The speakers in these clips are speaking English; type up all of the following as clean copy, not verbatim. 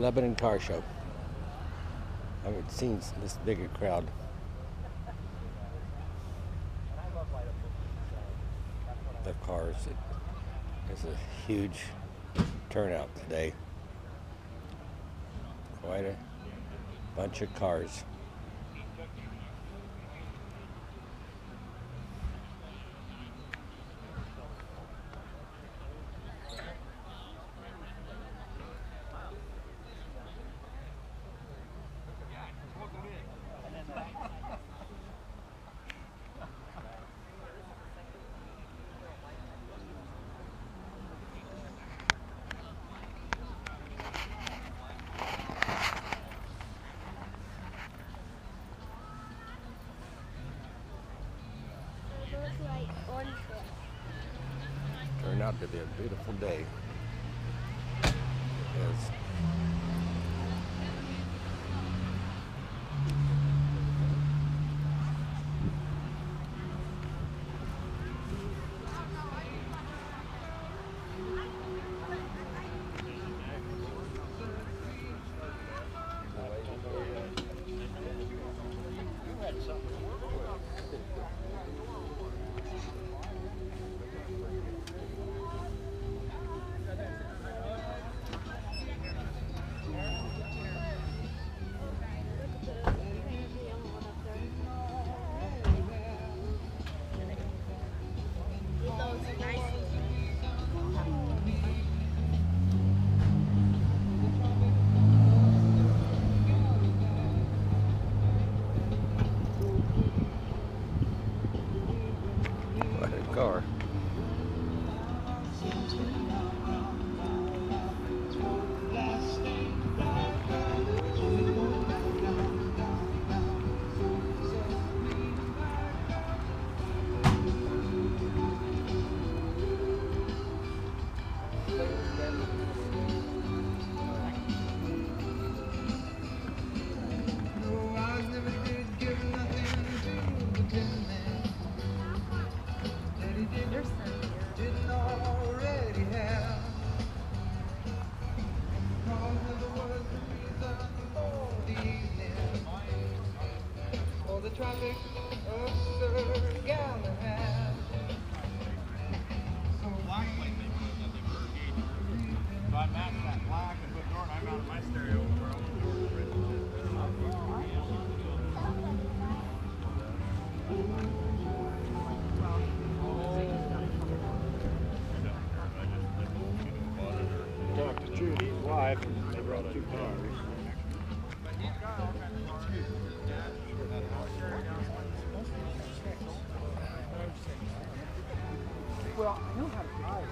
Lebanon Car Show. I haven't seen this big a crowd. The cars. It's a huge turnout today. Quite a bunch of cars. Turned out to be a beautiful day. Yes. What a car. Traffic officer Galahad. So why if I match that black and put Norton, I mounted my stereo where I want the Norton written. Talked to Trudy's wife, and they brought 2 cars. Well, I know how to drive.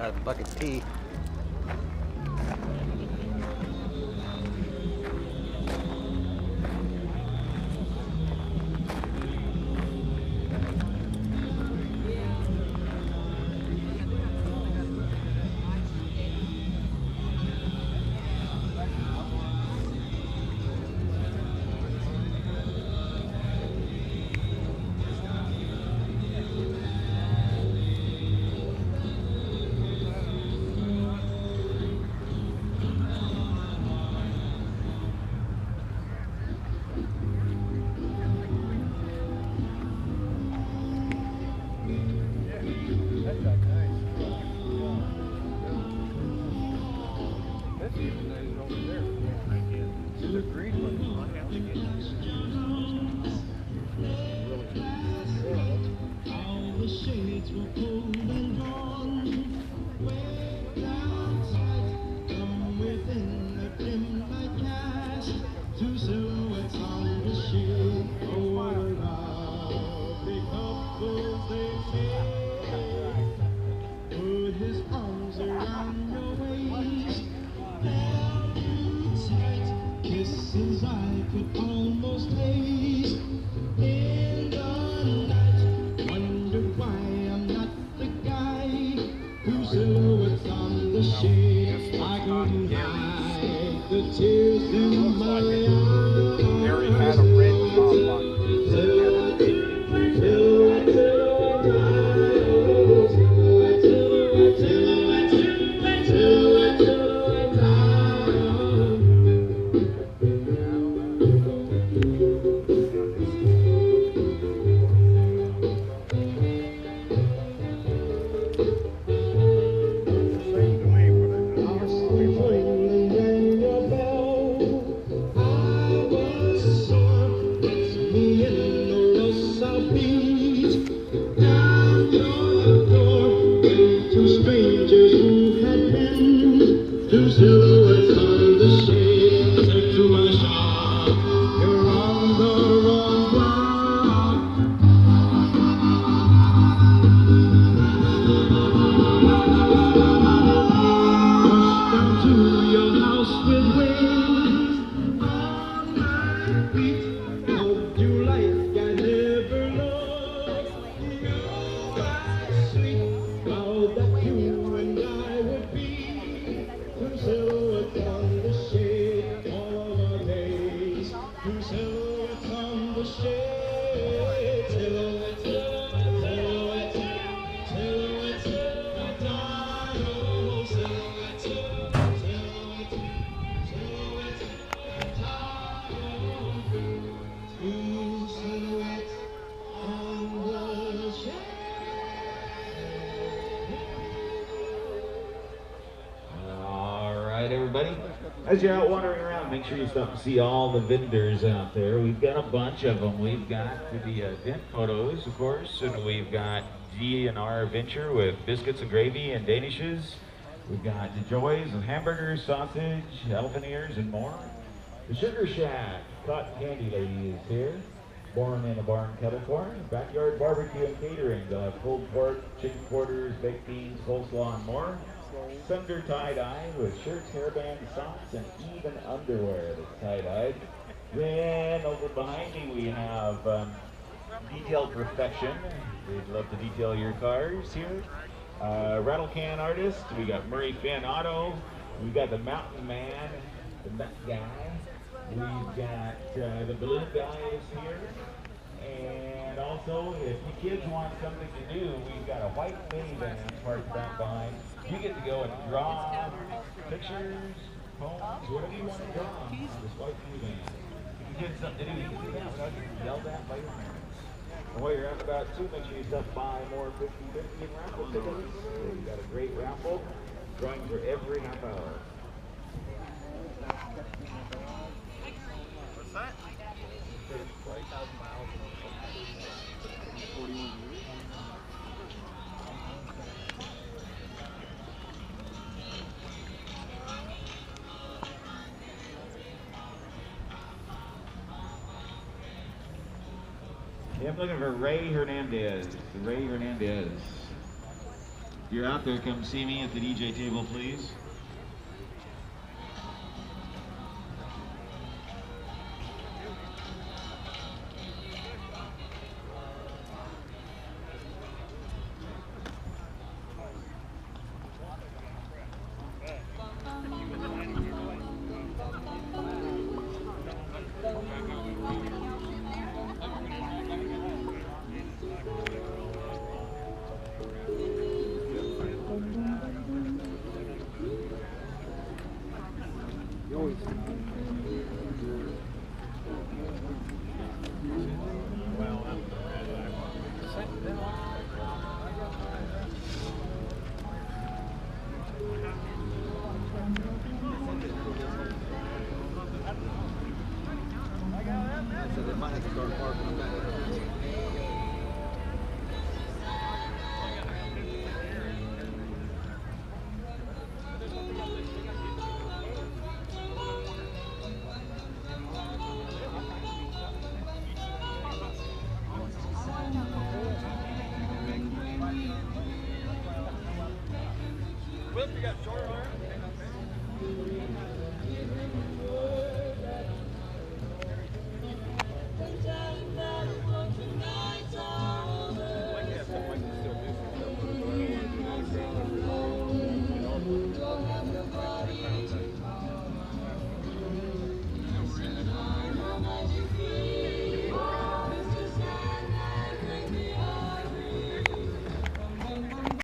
Not a bucket pee. The green one, I have to get All the shades were pulled and drawn. Way outside, come within the dim light cast. Two silhouettes on the shade. Oh, what a lovely couple they made. Put his arms around your waist, held you tight, kisses I could almost taste. In the night, wonder why I'm not the guy whose silhouettes on the shade. I couldn't hide the tears in my eyes. Mary had a red top on. Strangers who had been two silhouettes on the shade. Take to my shop, you're on the wrong block. Rush down to your house with wings on my feet. Hope you like I never loved you by sweet. Vowed that you and I would be two silhouettes on the shade all our days. Two silhouettes on the shade. Silhouette, silhouette, silhouette, silhouette, dial. Silhouette, silhouette, silhouette, dial. Two silhouettes on the shade. All right, everybody. As you're out wandering around, make sure you stop and see all the vendors out there. We've got a bunch of them. We've got the event photos, of course, and we've got D&R Venture with biscuits and gravy and danishes. We've got the Joys with hamburgers, sausage, elephant ears, and more. The Sugar Shack, cotton candy lady is here. Born in a barn kettle corn. Backyard barbecue and catering. They'll have pulled pork, chicken quarters, baked beans, coleslaw, and more. Thunder tie-dye with shirts, hairbands, socks, and even underwear that's tie-dyed. Then over behind me we have Detail Perfection. They'd love to detail your cars here. Rattle Can Artist. We got Murray Finn Auto. We've got the Mountain Man, the Nut Guy. We've got the Balloon Guy is here. And also, if you kids want something to do, we've got a white minivan parked back behind. You get to go and draw pictures, poems, whatever you want to draw on this white minivan. If you kids something to do, you can do that without getting yelled at by your parents. And while you're out and about too, make sure you stop by more 50/50 and raffle tickets. We've got a great raffle, drawing for every half hour. What's that? 40,000 miles. 41 years. Yeah, I'm looking for Ray Hernandez. Ray Hernandez. If you're out there, come see me at the DJ table, please.